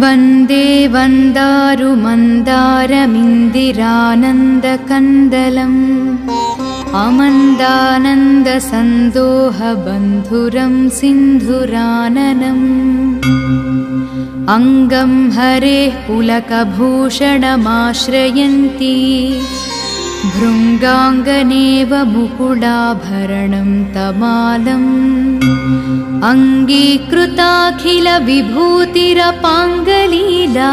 वन्दे वन्दारुमन्दारमिन्दिरानन्दकन्दलम् अमन्दानन्दसन्दोहबन्धुरं सिन्धुराननम् अङ्गं हरेः पुलकभूषणमाश्रयन्ती भृङ्गाङ्गनेव मुकुलाभरणं तमालम् अङ्गीकृताखिलविभूतिरपाङ्गलीला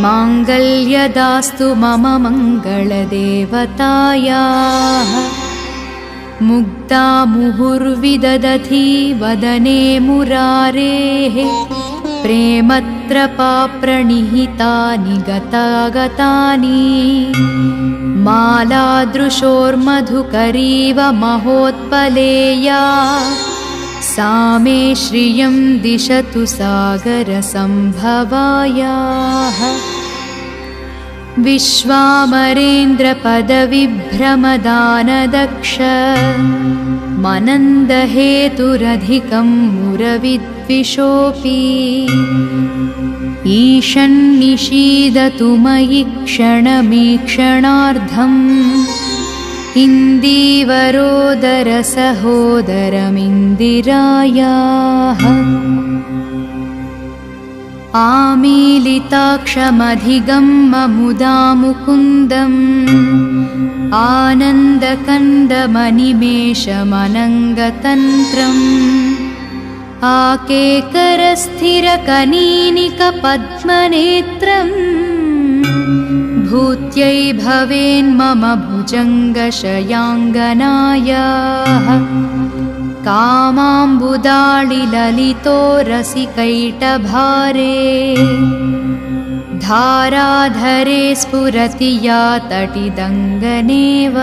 माङ्गल्यदास्तु मम मङ्गलदेवतायाः मुग्धा मुहुर्विदधती वदने मुरारेः प्रेमत्रपाप्रणिहितानि गतागतानि मालादृशोर्मधुकरीव महोत्पलेया सा मे श्रियं दिशतु सागरसम्भवायाः विश्वामरेन्द्रपदविभ्रमदानदक्ष मनन्दहेतुरधिकं मुरविद्विषोऽपि ईशन्निषीदतु मयि क्षणमीक्षणार्धम् इन्दीवरोदरसहोदरमिन्दिरायाः आमीलिताक्षमधिगम्य मुकुन्दम् आनन्दकन्दमनिमेषमनङ्गतन्त्रम् आकेकरस्थिरकनीनिकपद्मनेत्रम् भूत्यै भवेन्मम भुजङ्गशयाङ्गनायाः कामाम्बुदाळिललितो रसिकैटभारे धाराधरे स्फुरति या तटिदङ्गनेव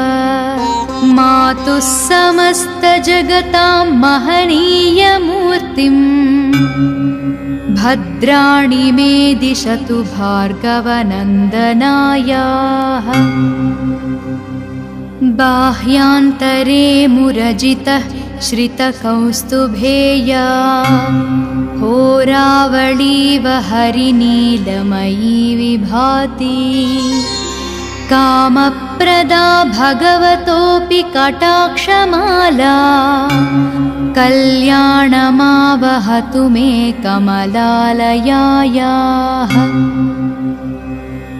मातुः समस्तजगतां महनीयमूर्तिम् भद्राणि मे दिशतु भार्गवनन्दनायाः बाह्यान्तरे मुरजितः श्रितकौस्तुभेया होरावळीव हरिनीलमयी विभाति कामप्रदा भगवतोऽपि कटाक्षमाला कल्याणमावहतु मे कमलालयायाः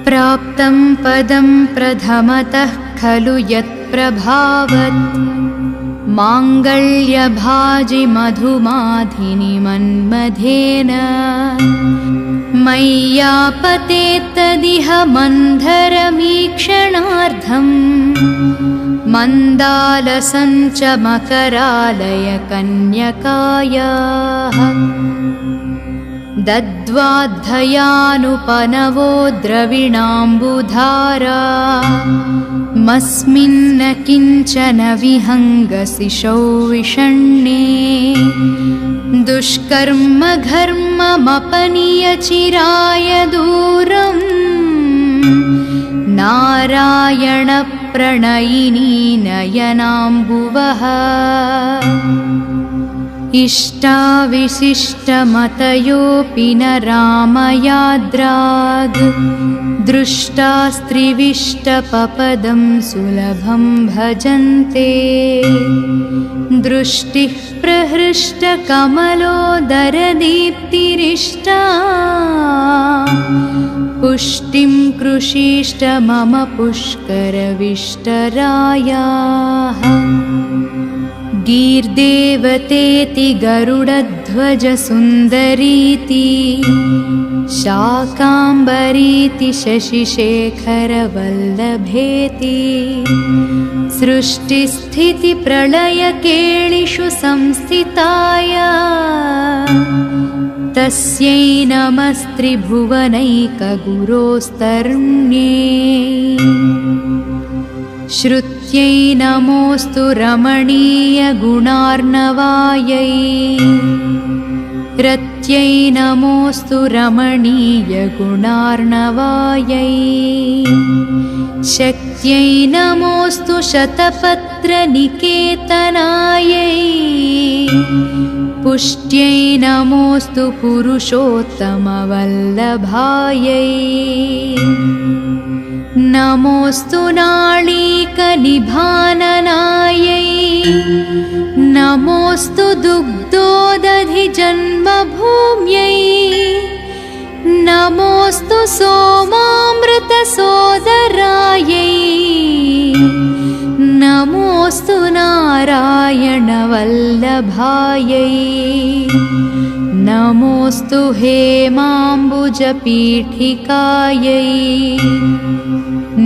प्राप्तं पदं प्रथमतः खलु यत्प्रभावत् माङ्गल्यभाजि मधुमाधिनि मन्मथेन मय्यापतेत्तदिह मन्धरमीक्षणार्धम् मन्दालसञ्चमकरालय कन्यकायाः दद्वाद्धयानुपनवो द्रविणाम्बुधारा मस्मिन्न किञ्चन विहङ्गसिषौ विषण्णे दुष्कर्म घर्ममपनीय चिराय दूरम् नारायण प्रणयिनी नयनाम्बुवः इष्टाविशिष्टमतयोऽपि न रामयाद्राग् दृष्टास्त्रिविष्टपपदं सुलभं भजन्ते दृष्टिः प्रहृष्टकमलोदरदीप्तिरिष्टा पुष्टिं कृषीष्ट मम पुष्करविष्टरायाः गीर्देवतेति गरुडध्वजसुन्दरीति शाकाम्बरीति शशिशेखरवल्लभेति सृष्टिस्थितिप्रलयकेलिषु संस्थिताया तस्यै नमस्त्रिभुवनैकगुरोस्तर्ण्ये श्रुत्यै नमोऽस्तु रमणीयगुणार्णवायै रत्यै नमोऽस्तु रमणीयगुणार्णवायै शक्त्यै नमोऽस्तु शतपत्रनिकेतनायै पुष्ट्यै नमोऽस्तु पुरुषोत्तमवल्लभायै नमोऽस्तु नाळीकनिभाननायै नमोऽस्तु दुग्धोदधिजन्मभूम्यै नमोऽस्तु सोमामृतसोदरायै नमोऽस्तु नारायणवल्लभायै नमोऽस्तु हेमाम्बुजपीठिकायै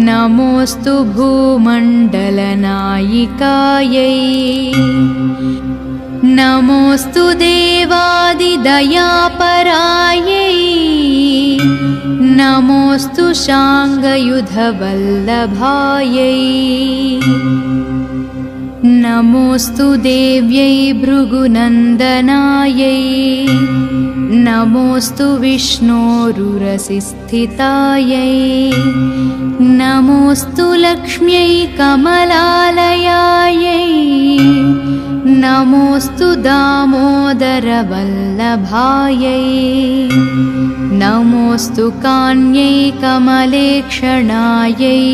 नमोऽस्तु भूमण्डलनायिकायै नमोऽस्तु देवादिदयापरायै नमोऽस्तु शाङ्गयुधवल्लभायै नमोऽस्तु देव्यै भृगुनन्दनायै नमोऽस्तु विष्णोरुरसिस्थितायै नमोऽस्तु लक्ष्म्यै कमलालयायै नमोऽस्तु दामोदरवल्लभायै नमोऽस्तु कान्यै कमलेक्षणायै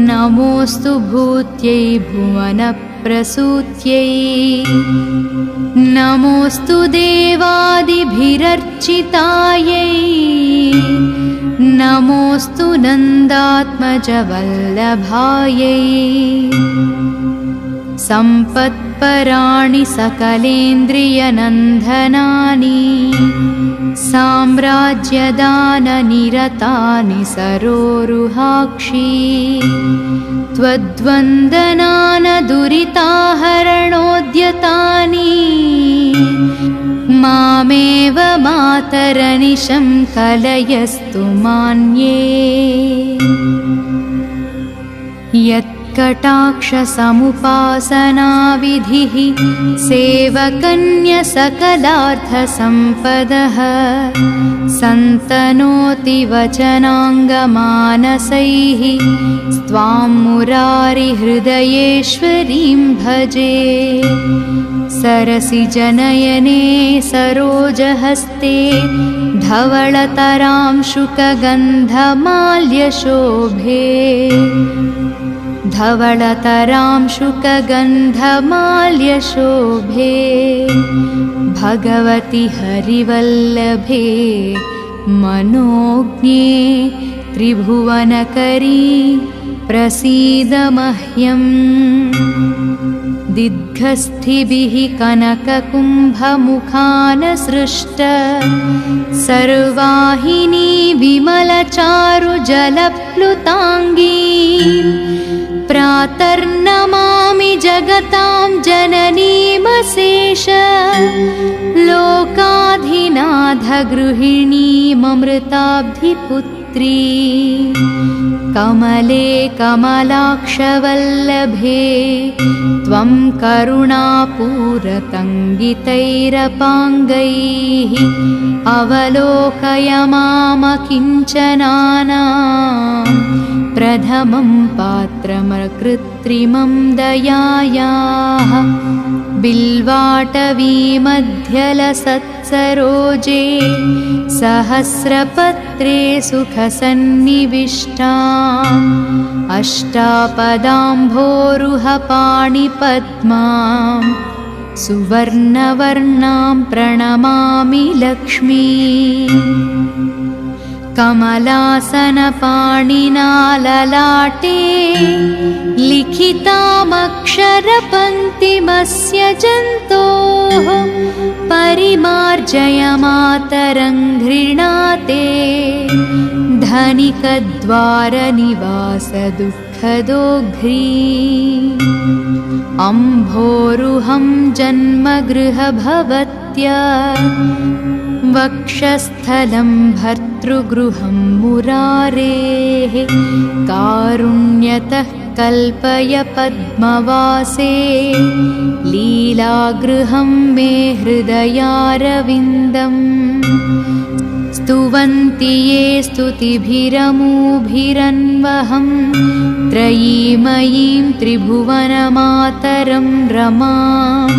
नमोऽस्तु भूत्यै भुवनप्रसूत्यै नमोऽस्तु देवादिभिरर्चितायै नमोऽस्तु नन्दात्मजवल्लभायै सम्पत्पराणि सकलेन्द्रियनन्दनानि साम्राज्यदाननिरतानि सरोरुहाक्षी त्वद्वन्दनानदुरिताहरणोद्यतानि मामेव मातरनिशं कलयस्तु मान्ये यत्कटाक्षसमुपासनाविधिः सेवकन्यसकलार्थसम्पदः सन्तनोति वचनाङ्गमानसैः त्वां मुरारिहृदयेश्वरीं भजे सरसिजनयने सरोजहस्ते धवळतरां शुकगन्धमाल्यशोभे धवळतरां शुकगन्धमाल्यशोभे भगवति हरिवल्लभे मनोज्ञे त्रिभुवनकरी प्रसीद मह्यम् दिग्गस्थिभिः कनककुम्भमुखानसृष्ट सर्वाहिनी विमलचारुजलप्लुताङ्गी प्रातर्नमामि जगतां जननीमशेष लोकाधिनाथगृहिणीममृताब्धिपुत्री कमले कमलाक्षवल्लभे त्वं करुणापूरतङ्गितैरपाङ्गैः अवलोकय मामकिञ्चनानां प्रथमं पात्रमकृत्रिमं दयायाः बिल्वाटवीमध्यलसत्सरोजे सहस्रपत्रे सुखसन्निविष्टाम् अष्टापदाम्भोरुहपाणिपद्मां सुवर्णवर्णां प्रणमामि लक्ष्मी कमलासनपाणिना ललाटे लिखितामक्षरपङ्क्तिमस्य जन्तोः परिमार्जयमातरं घृणाते धनिकद्वारनिवासदुःखदोघ्री अम्भोरुहं जन्मगृहभवत्या वक्षस्थलं भर्तृगृहं मुरारेः कारुण्यतः कल्पय पद्मवासे लीलागृहं मे हृदयारविन्दम् स्तुवन् स्तुवन्ति ये स्तुतिभिरमूभिरन्वहं त्रयीमयीं त्रिभुवनमातरं रमां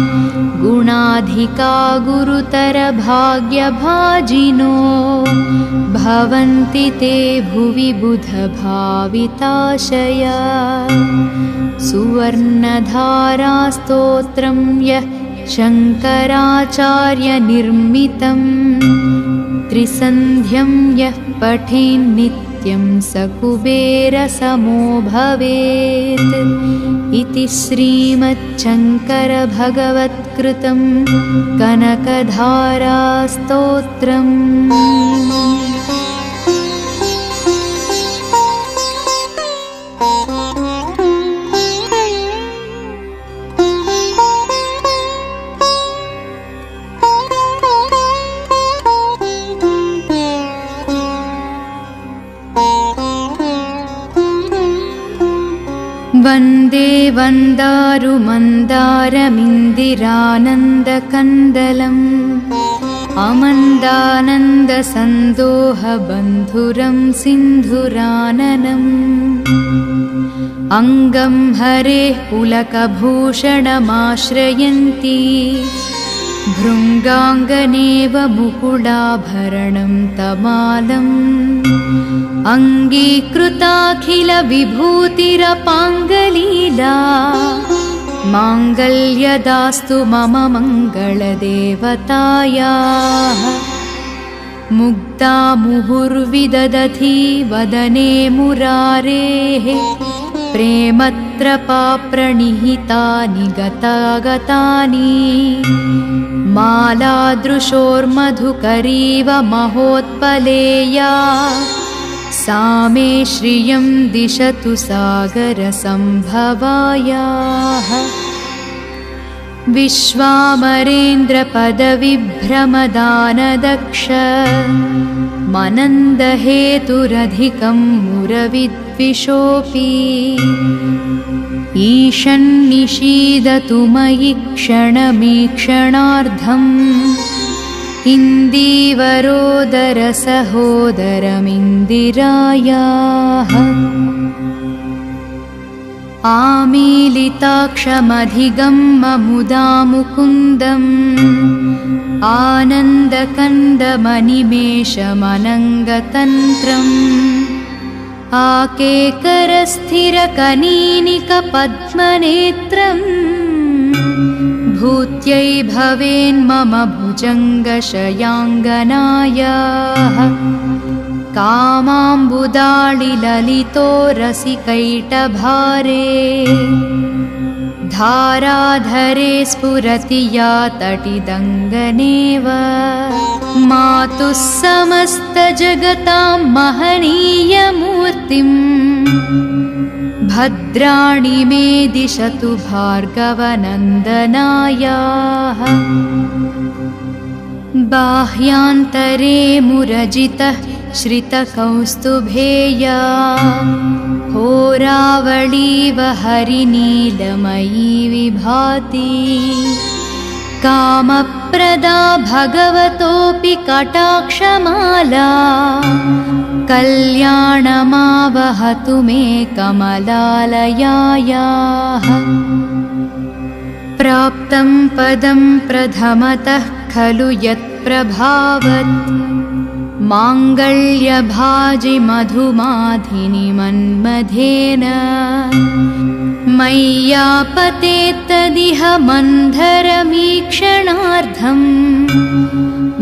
गुणाधिका गुरुतरभाग्यभाजिनो भवन्ति ते भुवि बुधभाविताशया सुवर्णधारास्तोत्रं यः शङ्कराचार्यनिर्मितं त्रिसन्ध्यं यः पठेन्नित्यं स कुबेरसमो भवेत् इति श्रीमच्छङ्करभगवत्कृतं कनकधारास्तोत्रम्। वन्दे वन्दारुमन्दारमिन्दिरानन्दकन्दलम् अमन्दानन्दसन्दोहबन्धुरं सिन्धुराननम् अङ्गं हरेः पुलकभूषणमाश्रयन्ती भृङ्गाङ्गनेव मुकुलाभरणं तमालम् अङ्गीकृताखिलविभूतिरपाङ्गलीला माङ्गल्यदास्तु मम मङ्गलदेवतायाः मुग्धा मुहुर्विदधती वदने मुरारेः प्रेमत्रपाप्रणिहितानि गतागतानि मालादृशोर्मधुकरीव महोत्पलेया सा मे श्रियं दिशतु सागरसम्भवायाः विश्वामरेन्द्रपदविभ्रमदानदक्ष मनन्दहेतुरधिकं मुरविद्विषोऽपि ईशन्निषीदतु मयि क्षणमीक्षणार्धम् इन्दीवरोदरसहोदरमिन्दिरायाः आमीलिताक्षमधिगम्य मुकुन्दम् आनन्दकन्दमनिमेषमनङ्गतन्त्रम् आकेकरस्थिरकनीनिकपद्मनेत्रम् भूत्यै भवेन्मम भुजङ्गशयाङ्गनायाः कामाम्बुदाळिललितो रसिकैटभारे धाराधरे स्फुरति या तटिदङ्गनेव मातुः समस्तजगतां महनीयमूर्तिम् भद्राणि मे दिशतु भार्गवनन्दनायाः बाह्यान्तरे मुरजितः श्रितकौस्तुभेया होरावळीव हरिनीलमयी विभाति कामप्रदा भगवतोऽपि कटाक्षमाला कल्याणमावहतु मे कमलालयायाः प्राप्तं पदं प्रथमतः खलु यत्प्रभावत् माङ्गल्यभाजि मधुमाधिनि मन्मथेन मय्यापतेत्तदिह मन्धरमीक्षणार्धम्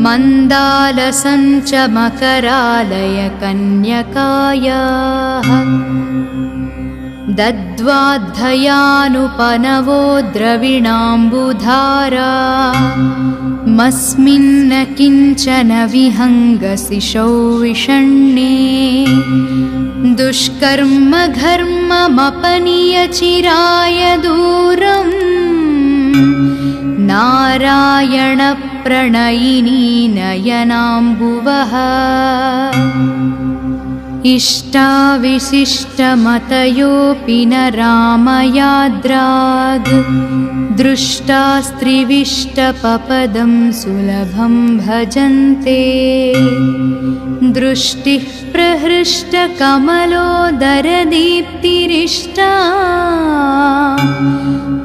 मन्दालसञ्चमकरालय कन्यकायाः दद्वाद्धयानुपनवो द्रविणाम्बुधारा मस्मिन्न किञ्चन विहङ्गसिषौ विषण्णे दुष्कर्म घर्ममपनीय चिराय दूरम् नारायण प्रणयिनी नयनाम्बुवः इष्टाविशिष्टमतयोऽपि न रामयाद्राग् दृष्टास्त्रिविष्टपपदं सुलभं भजन्ते दृष्टिः प्रहृष्टकमलोदरदीप्तिरिष्टा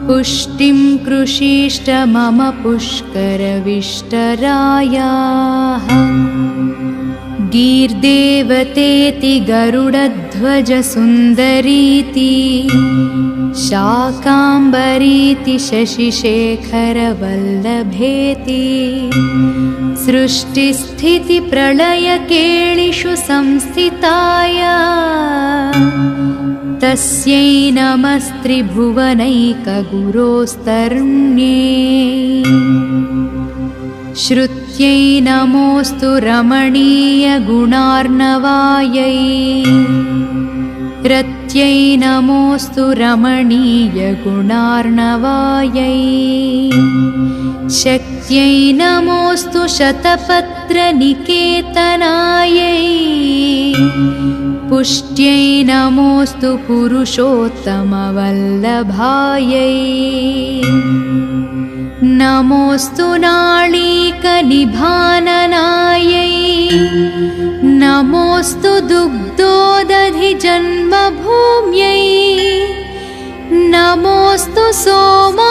पुष्टिं कृषीष्ट मम पुष्करविष्टरायाः गीर्देवतेति गरुडध्वजसुन्दरीति शाकाम्बरीति शशिशेखरवल्लभेति सृष्टिस्थितिप्रलयकेलिषु संस्थिताय तस्यै नमस्त्रिभुवनैकगुरोस्तर्ण्ये श्रुत्यै नमोऽस्तु रमणीयगुणार्णवायै रत्यै नमोऽस्तु रमणीयगुणार्णवायै शक्त्यै नमोऽस्तु शतपत्रनिकेतनायै पुष्ट्यै नमोऽस्तु पुरुषोत्तमवल्लभायै नमोऽस्तु नाळीकनिभाननायै नमोऽस्तु दुग्धोदधिजन्मभूम्यै नमोऽस्तु सोमामृतसोदरायै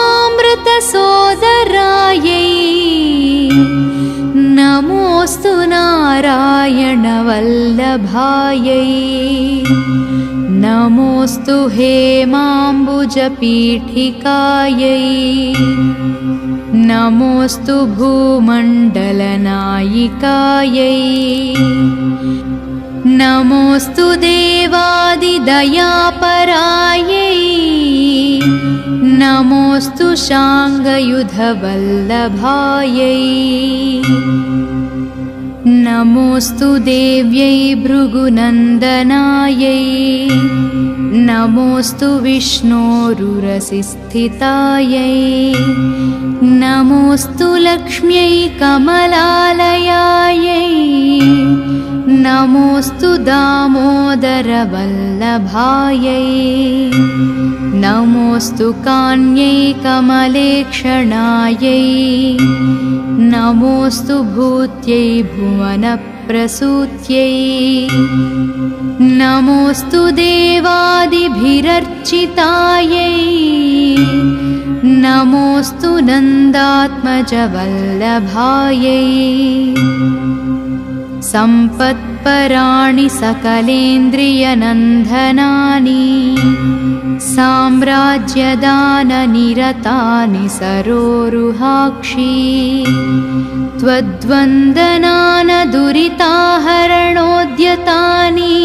नमोऽस्तु नारायणवल्लभायै नमोऽस्तु हेमाम्बुजपीठिकायै नमोऽस्तु भूमण्डलनायिकायै नमोऽस्तु देवादिदयापरायै नमोऽस्तु शाङ्गयुधवल्लभायै नमोऽस्तु देव्यै भृगुनन्दनायै नमोऽस्तु विष्णोरुरसिस्थितायै नमोऽस्तु लक्ष्म्यै कमलालयायै नमोऽस्तु दामोदरवल्लभायै नमोऽस्तु कान्यै कमलेक्षणायै नमोऽस्तु भूत्यै भुवनप्रसूत्यै नमोऽस्तु देवादिभिरर्चितायै नमोऽस्तु नन्दात्मजवल्लभायै सम्पत्पराणि सकलेन्द्रियनन्दनानि साम्राज्यदाननिरतानि सरोरुहाक्षी त्वद्वन्दनानदुरिताहरणोद्यतानि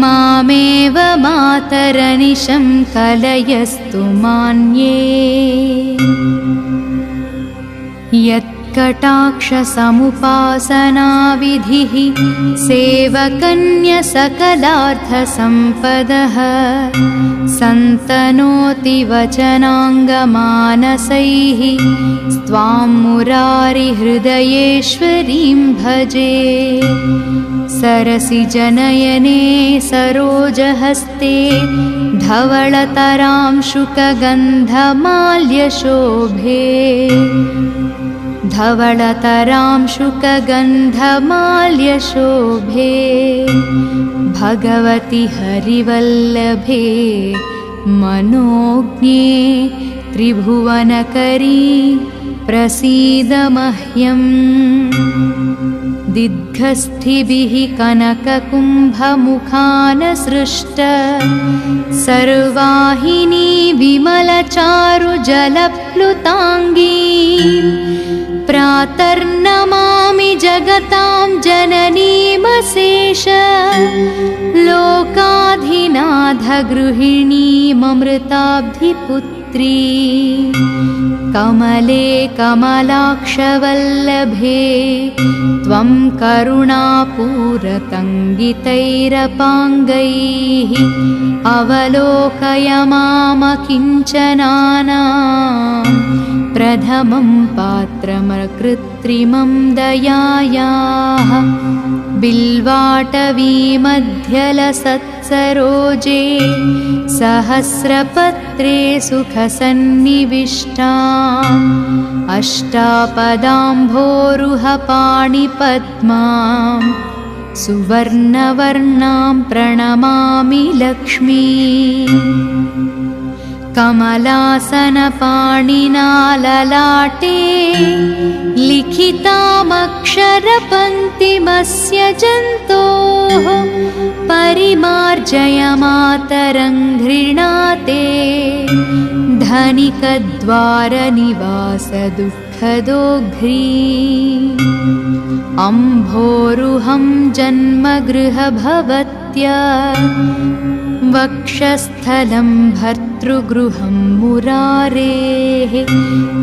मामेव मातरनिशं कलयस्तु मान्ये यत्कटाक्षसमुपासनाविधिः सेवकन्यसकलार्थसम्पदः सन्तनोति वचनाङ्गमानसैः त्वां मुरारिहृदयेश्वरीं भजे सरसिजनयने सरोजहस्ते धवळतरां शुकगन्धमाल्यशोभे धवळतरां शुकगन्धमाल्यशोभे भगवति हरिवल्लभे मनोज्ञे त्रिभुवनकरी प्रसीद मह्यम् दिग्गस्थिभिः कनककुम्भमुखानसृष्ट सर्वाहिनी विमलचारुजलप्लुताङ्गी प्रातर्नमामि जगतां जननीमशेष लोकाधिनाथगृहिणीममृताब्धिपुत्री कमले कमलाक्षवल्लभे त्वं करुणापूरतङ्गितैरपाङ्गैः अवलोकय मामकिञ्चनानां प्रथमं पात्रमकृत्रिमं दयायाः बिल्वाटवीमध्यलसत्सरोजे सहस्रपत्रे सुखसन्निविष्टाम् अष्टापदाम्भोरुहपाणिपद्मां सुवर्णवर्णां प्रणमामि लक्ष्मी। कमलासनपाणिना ललाटे लिखितामक्षरपङ्क्तिमस्य जन्तोः परिमार्जयमातरं घृणाते धनिकद्वारनिवासदुःखदोघ्री। अम्भोरुहं जन्मगृहभवत्या वक्षस्थलं भर्तृगृहं मुरारेः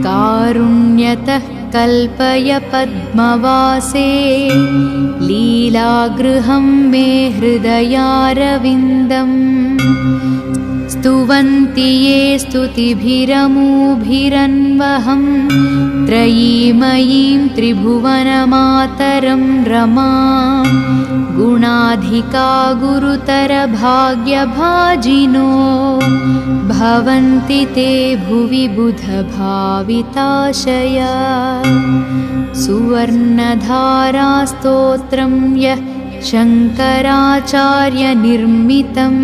कारुण्यतः कल्पय पद्मवासे लीलागृहं मे हृदयारविन्दम्। स्तुवन्ति ये स्तुतिभिरमूभिरन्वहं त्रयीमयीं त्रिभुवनमातरं रमां। गुणाधिका गुरुतरभाग्यभाजिनो भवन्ति ते भुवि बुधभाविताशया। सुवर्णधारास्तोत्रं यः शङ्कराचार्यनिर्मितं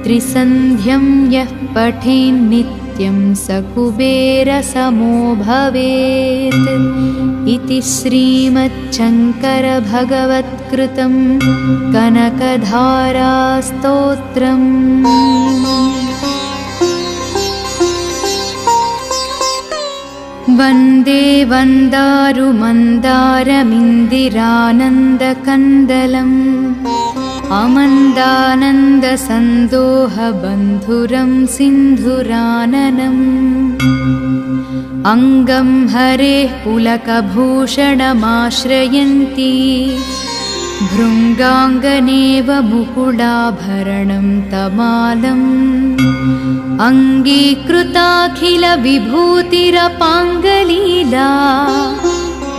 त्रिसन्ध्यं यः पठेन्नित्यं स कुबेरसमो भवेत्। इति श्रीमच्छङ्करभगवत्कृतं कनकधारास्तोत्रम्। वन्दे वन्दारुमन्दारमिन्दिरानन्दकन्दलम् अमन्दानन्दसन्दोहबन्धुरं सिन्धुराननम्। अङ्गं हरेः पुलकभूषणमाश्रयन्ती भृङ्गाङ्गनेव मुकुलाभरणं तमालम्। अङ्गीकृताखिलविभूतिरपाङ्गलीला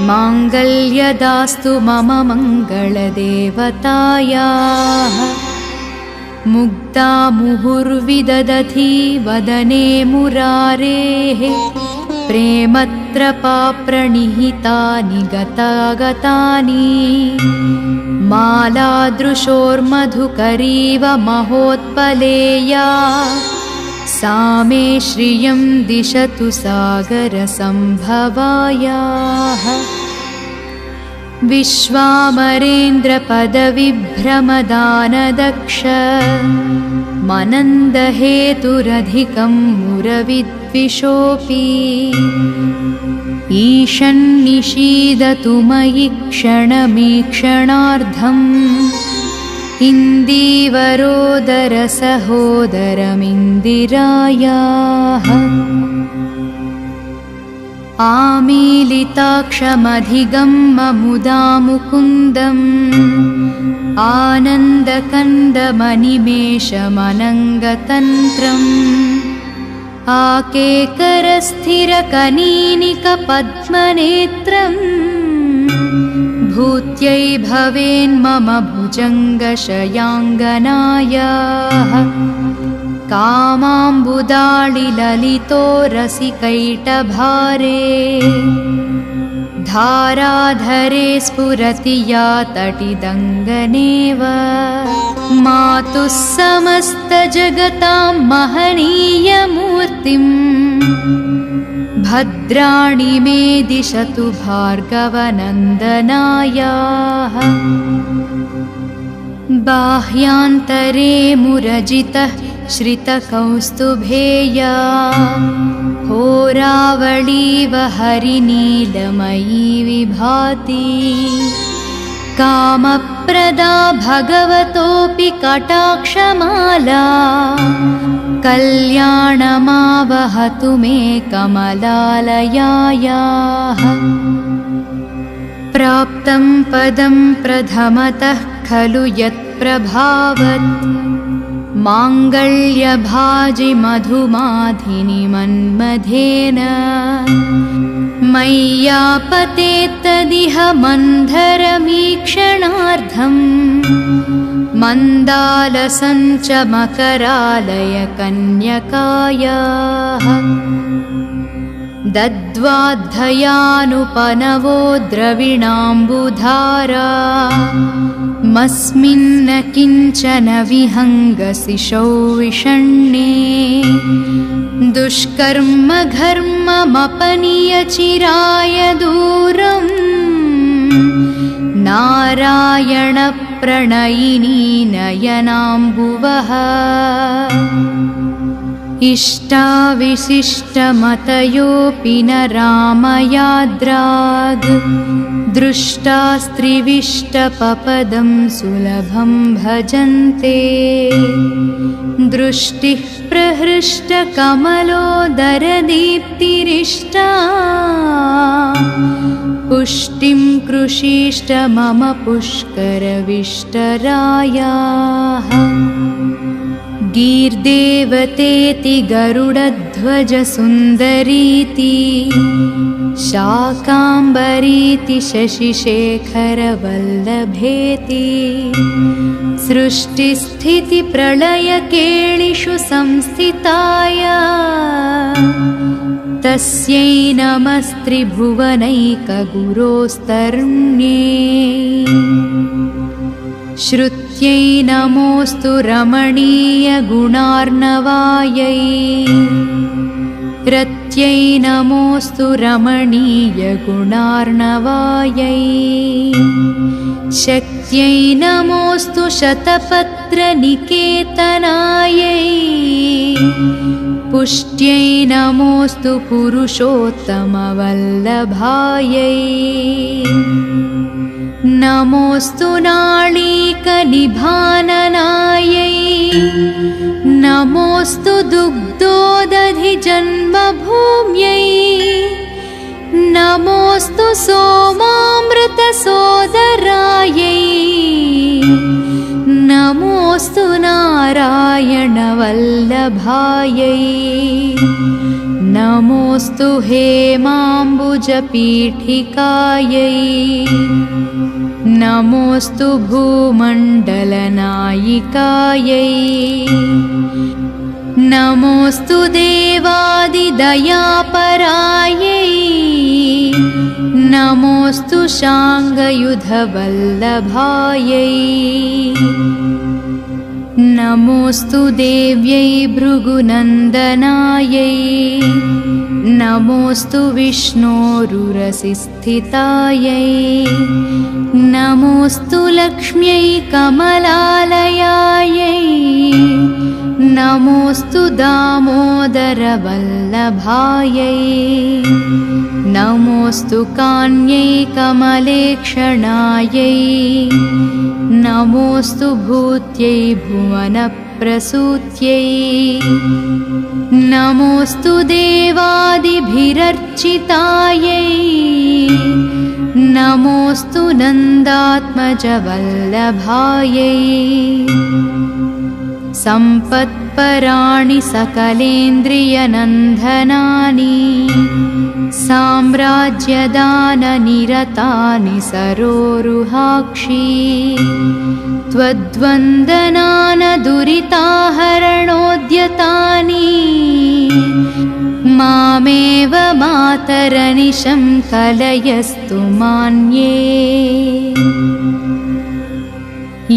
माङ्गल्यदास्तु मम मङ्गलदेवतायाः। मुग्धा मुहुर्विदधती वदने मुरारेः प्रेमत्रपाप्रणिहितानि गतागतानि। मालादृशोर्मधुकरीव महोत्पलेया सा मे श्रियं दिशतु सागरसम्भवायाः। विश्वामरेन्द्रपदविभ्रमदानदक्ष मनन्दहेतुरधिकं मुरविद्विषोऽपि। ईशन्निषीदतु मयि क्षणमीक्षणार्धम् इन्दीवरोदरसहोदरमिन्दिरायाः। आमीलिताक्षमधिगम्य मुकुन्दम् आनन्दकन्दमनिमेषमनङ्गतन्त्रम्। आकेकरस्थिरकनीनिकपद्मनेत्रम् भूत्यै भवेन्मम भुजङ्गशयाङ्गनायाः। कामाम्बुदाळिललितो रसिकैटभारे धाराधरे स्फुरति या तटिदङ्गनेव। मातुः समस्तजगतां महनीयमूर्तिम् भद्राणि मे दिशतु भार्गवनन्दनायाः। बाह्यान्तरे मुरजितः श्रितकौस्तुभेया होरावळीव हरिनीलमयी विभाति। कामप्रदा भगवतोऽपि कटाक्षमाला कल्याणमावहतु मे कमलालयायाः। प्राप्तं पदं प्रथमतः खलु यत्प्रभावत् माङ्गल्यभाजि मधुमाधिनि मन्मथेन। मय्यापतेत्तदिह मन्धरमीक्षणार्धम् मन्दालसञ्च मकरालय कन्यकायाः दद्वाद्धयानुपनवो द्रविणाम्बुधारा मस्मिन्न किञ्चन विहङ्गसिषौ विषण्णे दुष्कर्म घर्ममपनीय चिराय दूरम् नारायण प्रणयिनी नयनाम्बुवः इष्टाविशिष्टमतयोऽपि न रामयाद्राग् दृष्टास्त्रिविष्टपपदं सुलभं भजन्ते दृष्टिः प्रहृष्टकमलोदरदीप्तिरिष्टा पुष्टिं कृषीष्ट मम पुष्करविष्टरायाः गीर्देवतेति गरुडध्वजसुन्दरीति शाकाम्बरीति शशिशेखरवल्लभेति सृष्टिस्थितिप्रलयकेलिषु संस्थिताया तस्यै नमस्त्रिभुवनैकगुरोस्तर्ण्ये श्रुत्यै नमोऽस्तु रमणीयगुणार्णवायै रत्यै नमोऽस्तु रमणीयगुणार्णवायै शक्त्यै नमोऽस्तु शतपत्रनिकेतनायै पुष्ट्यै नमोऽस्तु पुरुषोत्तमवल्लभायै नमोऽस्तु नाळीकनिभाननायै नमोऽस्तु दुग्धोदधिजन्मभूम्यै नमोऽस्तु सोमामृतसोदरायै नमोऽस्तु नारायणवल्लभायै नमोऽस्तु हेमाम्बुजपीठिकायै नमोऽस्तु भूमण्डलनायिकायै नमोऽस्तु देवादिदयापरायै नमोऽस्तु शाङ्गयुधवल्लभायै नमोऽस्तु देव्यै भृगुनन्दनायै नमोऽस्तु विष्णोरुरसिस्थितायै नमोऽस्तु लक्ष्म्यै कमलालयायै नमोऽस्तु दामोदरवल्लभायै नमोऽस्तु कान्यै कमलेक्षणायै नमोऽस्तु भूत्यै भुवनप्रसूत्यै नमोऽस्तु देवादिभिरर्चितायै नमोऽस्तु नन्दात्मजवल्लभायै सम्पत्पराणि सकलेन्द्रियनन्दनानि साम्राज्यदाननिरतानि सरोरुहाक्षी त्वद्वन्दनानदुरिताहरणोद्यतानि मामेव मातरनिशं कलयस्तु मान्ये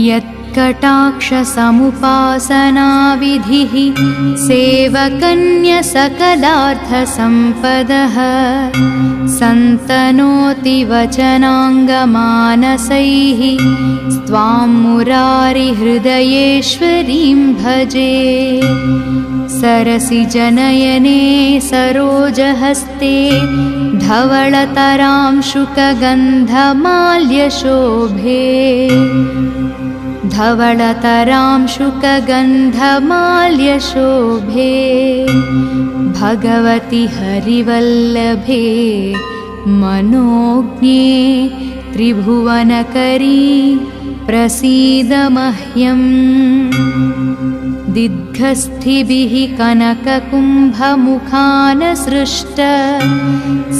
यत्कटाक्षसमुपासनाविधिः सेवकन्यसकलार्थसम्पदः सन्तनोति वचनाङ्गमानसैः त्वां मुरारिहृदयेश्वरीं भजे सरसिजनयने सरोजहस्ते धवळतरांशुकगन्धमाल्यशोभे धवळतरांशुकगन्धमाल्यशोभे भगवति हरिवल्लभे मनोज्ञे त्रिभुवनकरी प्रसीद मह्यम् दिग्धस्थिभिः कनककुम्भमुखानसृष्ट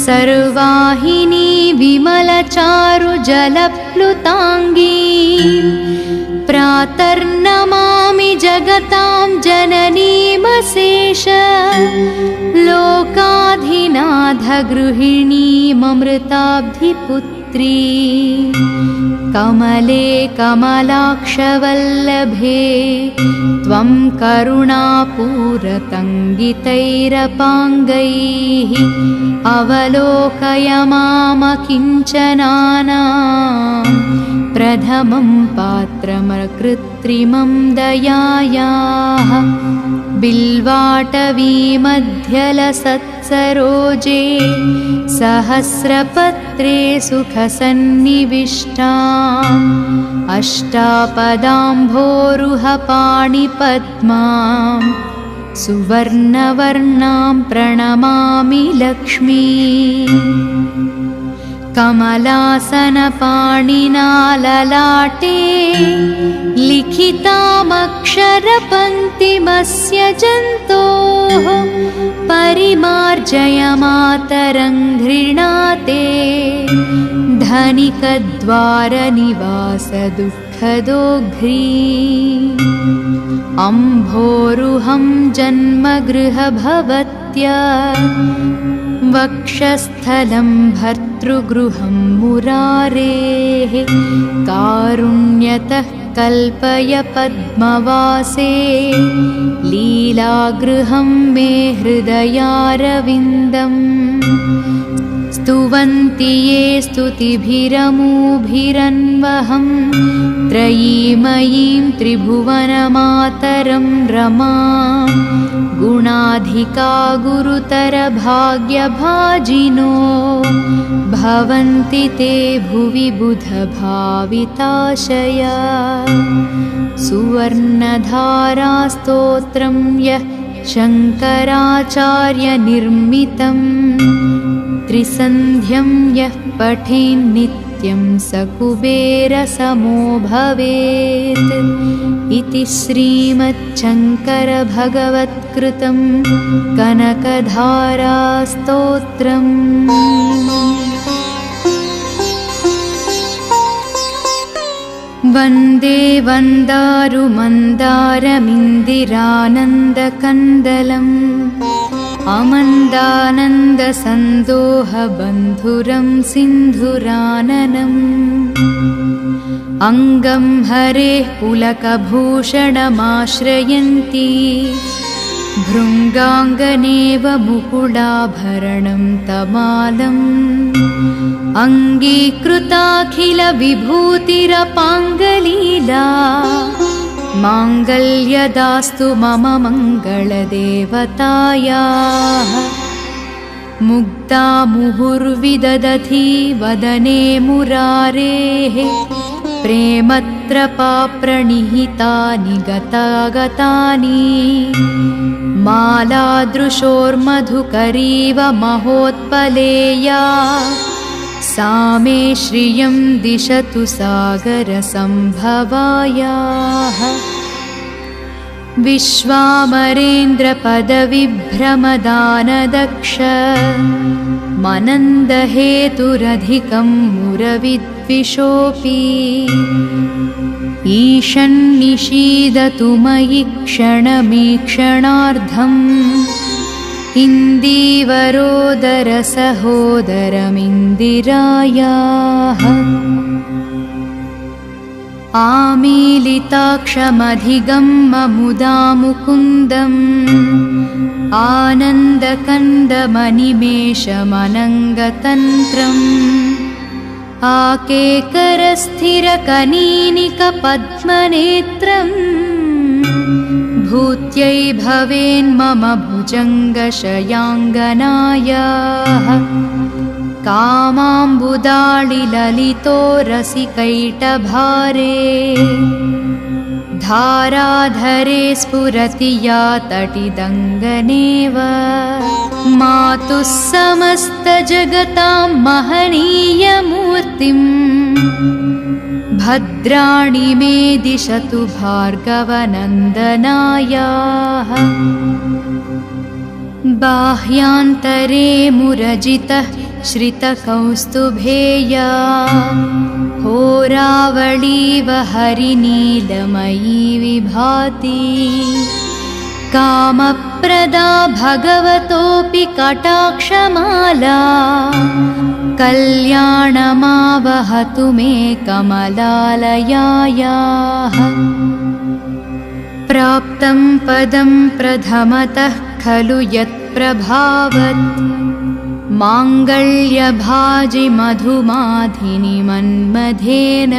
सर्वाहिनी विमलचारुजलप्लुताङ्गी प्रातर्नमामि जगतां जननीमशेष लोकाधिनाथगृहिणीममृताब्धिपुत्री कमले कमलाक्षवल्लभे त्वं करुणापूरतङ्गितैरपाङ्गैः अवलोकय मामकिञ्चनानां प्रथमं पात्रमकृत्रिमं दयायाः बिल्वाटवीमध्यलसत्सरोजे सहस्रपत्रे सुखसन्निविष्टाम् अष्टापदाम्भोरुहपाणिपद्मां सुवर्णवर्णां प्रणमामि लक्ष्मी कमलासनपाणिना ललाटे लिखितामक्षरपङ्क्तिमस्य जन्तोः परिमार्जयमातरं घृणाते धनिकद्वारनिवासदुःखदोघ्री अम्भोरुहं जन्मगृहभवत्या वक्षस्थलं भर्तृगृहं मुरारेः कारुण्यतः कल्पय पद्मवासे लीलागृहं मे हृदयारविन्दम् स्तुवन्ति ये स्तुतिभिरमूभिरन्वहं त्रयीमयीं त्रिभुवनमातरं रमां गुणाधिका गुरुतरभाग्यभाजिनो भवन्ति ते भुवि बुधभाविताशया सुवर्णधारास्तोत्रं यः शङ्कराचार्यनिर्मितं त्रिसन्ध्यं यः पठेन्नित्यं स कुबेरसमो भवेत् इति श्रीमच्छङ्करभगवत्कृतं कनकधारास्तोत्रम्। वन्दे वन्दारुमन्दारमिन्दिरानन्दकन्दलम् अमन्दानन्दसन्दोहबन्धुरं सिन्धुराननम् अङ्गं हरेः पुलकभूषणमाश्रयन्ती भृङ्गाङ्गनेव मुकुलाभरणं तमालम् अङ्गीकृताखिलविभूतिरपाङ्गलीला माङ्गल्यदास्तु मम मङ्गलदेवतायाः मुग्धा मुहुर्विदधती वदने मुरारेः प्रेमत्रपाप्रणिहितानि गतागतानि मालादृशोर्मधुकरीव महोत्पलेया सा मे श्रियं दिशतु सागरसम्भवायाः विश्वामरेन्द्रपदविभ्रमदानदक्ष मनन्दहेतुरधिकं मुरविद्विषोऽपि ईशन्निषीदतु मयि क्षणमीक्षणार्धम् इन्दीवरोदरसहोदरमिन्दिरायाः आमीलिताक्षमधिगम्य मुकुन्दम् आनन्दकन्दमनिमेषमनङ्गतन्त्रम् आकेकरस्थिरकनीनिकपद्मनेत्रम् भूत्यै भवेन्मम भुजङ्गशयाङ्गनायाः कामाम्बुदाळिललितो रसिकैटभारे धाराधरे स्फुरति या तटिदङ्गनेव मातुः समस्तजगतां महनीयमूर्तिम् भद्राणि मे दिशतु भार्गवनन्दनायाः बाह्यान्तरे मुरजितः श्रितकौस्तुभेया होरावळीव हरिनीलमयी विभाति कामप्रदा भगवतोऽपि कटाक्षमाला कल्याणमावहतु मे कमलालयायाः प्राप्तं पदं प्रथमतः खलु यत्प्रभावत् माङ्गल्यभाजि मधुमाधिनि मन्मथेन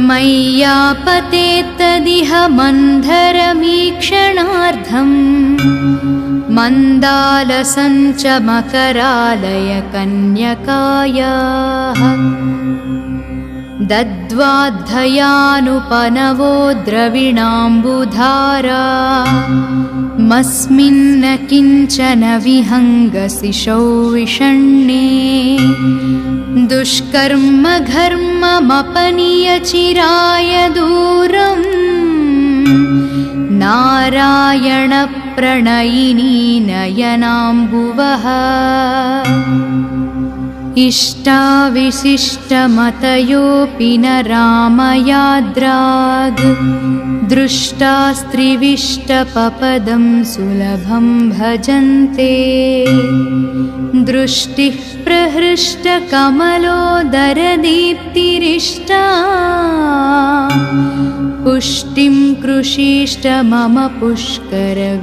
मय्यापतेत्तदिह मन्धरमीक्षणार्थं मन्दालसञ्च मकरालय कन्यकायाः दद्वाद्धयानुपनवो द्रविणाम्बुधारा मस्मिन्न किञ्चन विहङ्गसिषौ विषण्णे दुष्कर्म घर्ममपनीय चिराय दूरम् नारायण प्रणयिनी नयनाम्बुवः इष्टाविशिष्टमतयोऽपि न रामयाद्राग् दृष्टास्त्रिविष्टपपदं सुलभं भजन्ते दृष्टिः प्रहृष्टकमलोदरदीप्तिरिष्टा पुष्टिं कृषीष्ट मम पुष्करविष्टरायाः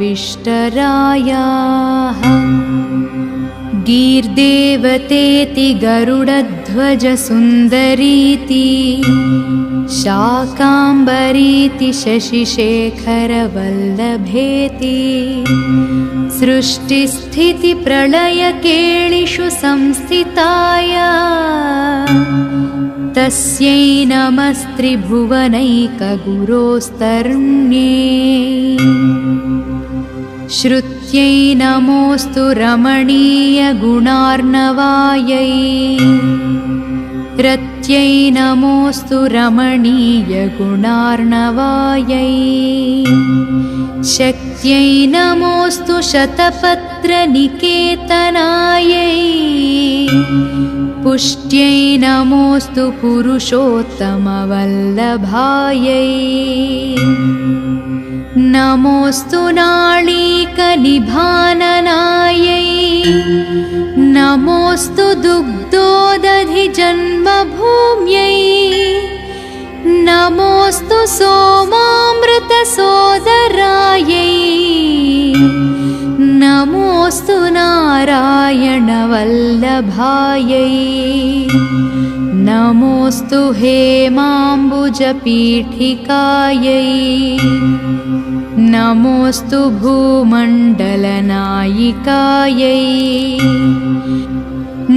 गीर्देवतेति गरुडध्वजसुन्दरीति शाकाम्बरीति शशिशेखरवल्लभेति सृष्टिस्थितिप्रलयकेलिषु संस्थिताय तस्यै नमस्त्रिभुवनैकगुरोस्तरुण्ये श्रुत्यै नमोऽस्तु रमणीयगुणार्णवायै रत्यै नमोऽस्तु रमणीयगुणार्णवायै शक्त्यै नमोऽस्तु शतपत्रनिकेतनायै पुष्ट्यै नमोऽस्तु पुरुषोत्तमवल्लभायै नमोऽस्तु नाळीकनिभाननायै नमोऽस्तु दुग्धोदधिजन्मभूम्यै नमोऽस्तु सोमामृतसोदरायै नमोऽस्तु नारायणवल्लभायै नमोऽस्तु हेमाम्बुजपीठिकायै नमोऽस्तु भूमण्डलनायिकायै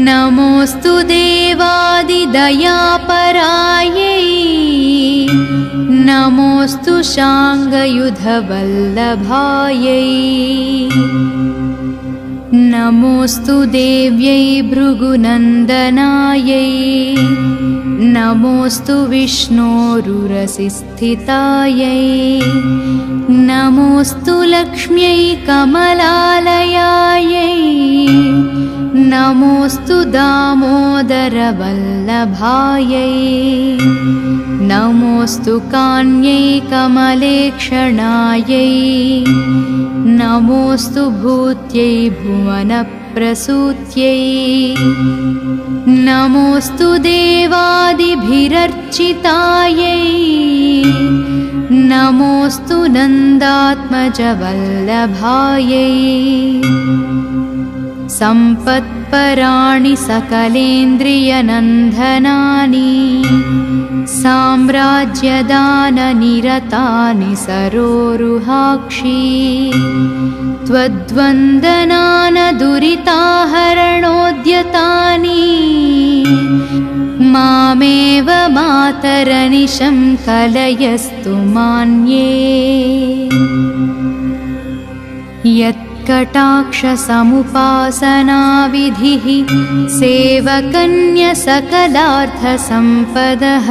नमोऽस्तु देवादिदयापरायै नमोऽस्तु शाङ्गयुधवल्लभायै नमोऽस्तु देव्यै भृगुनन्दनायै नमोऽस्तु विष्णोरुरसिस्थितायै नमोऽस्तु लक्ष्म्यै कमलालयायै नमोऽस्तु दामोदरवल्लभायै नमोऽस्तु कान्यै कमलेक्षणायै नमोऽस्तु भूत्यै भुवनप्रसूत्यै नमोऽस्तु देवादिभिरर्चितायै नमोऽस्तु नन्दात्मजवल्लभायै सम्पत्पराणि सकलेन्द्रियनन्दनानि साम्राज्यदाननिरतानि सरोरुहाक्षी त्वद्वन्दनानदुरिताहरणोद्यतानि मामेव मातरनिशं कलयस्तु मान्ये यत् कटाक्षसमुपासनाविधिः सेवकन्यसकलार्थसम्पदः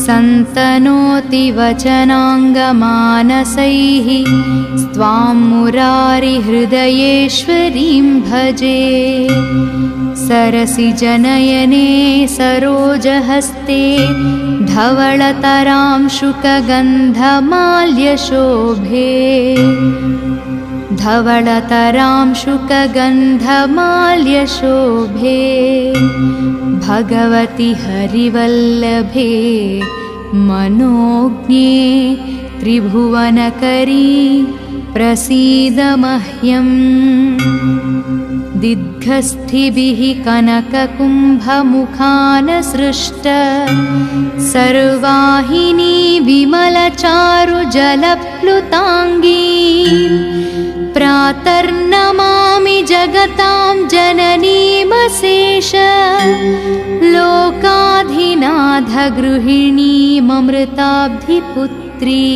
सन्तनोति वचनाङ्गमानसैः त्वां मुरारिहृदयेश्वरीं भजे सरसिजनयने सरोजहस्ते धवळतरां शुकगन्धमाल्यशोभे धवळतरां शुकगन्धमाल्यशोभे भगवति हरिवल्लभे मनोज्ञे त्रिभुवनकरी प्रसीद मह्यम् दिग्गस्थिभिः कनककुम्भमुखानसृष्ट सर्वाहिनी विमलचारुजलप्लुताङ्गी प्रातर्नमामि जगतां जननीमशेष लोकाधिनाथगृहिणीममृताब्धिपुत्री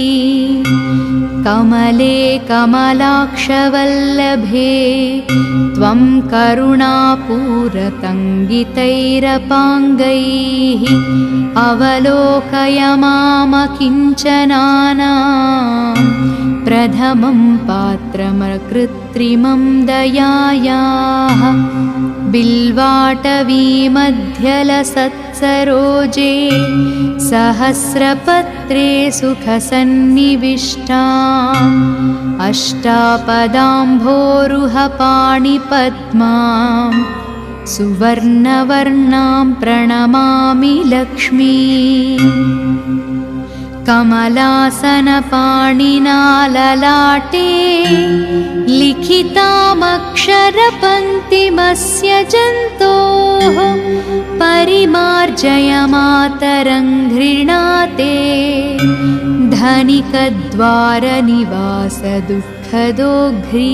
कमले कमलाक्षवल्लभे त्वं करुणापूरतङ्गितैरपाङ्गैः अवलोकय मामकिञ्चनानां प्रथमं पात्रमकृत्रिमं दयायाः बिल्वाटवीमध्यलसत्सरोजे सहस्रपत्रे सुखसन्निविष्टाम् अष्टापदाम्भोरुहपाणिपद्मां सुवर्णवर्णां प्रणमामि लक्ष्मी कमलासनपाणिना ललाटे लिखितामक्षरपङ्क्तिमस्य जन्तोः परिमार्जयमातरं घृणाते धनिकद्वारनिवासदुःखदोघ्री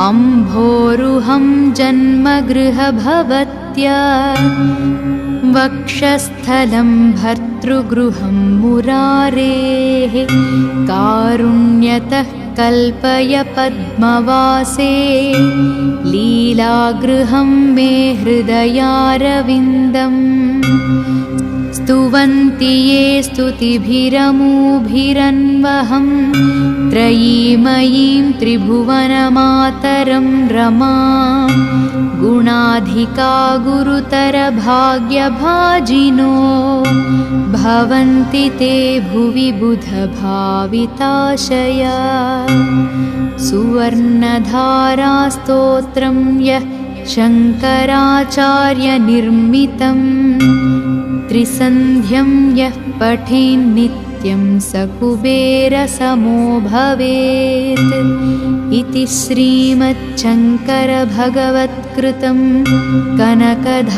अम्भोरुहं जन्मगृहभवत्या वक्षस्थलं भर्तृगृहं मुरारेः कारुण्यतः कल्पय पद्मवासे लीलागृहं मे हृदयारविन्दम् स्तुवन्ति ये स्तुतिभिरमूभिरन्वहं त्रयीमयीं त्रिभुवनमातरं रमां गुणाधिका गुरुतरभाग्यभाजिनो भवन्ति ते भुवि बुधभाविताशया सुवर्णधारास्तोत्रं यः शङ्कराचार्यनिर्मितं त्रिसन्ध्यं यः पठेन्नित्यं स कुबेरसमो भवेत् इति श्रीमच्छङ्करभगवत्कृतं कनकधारास्तोत्रम्।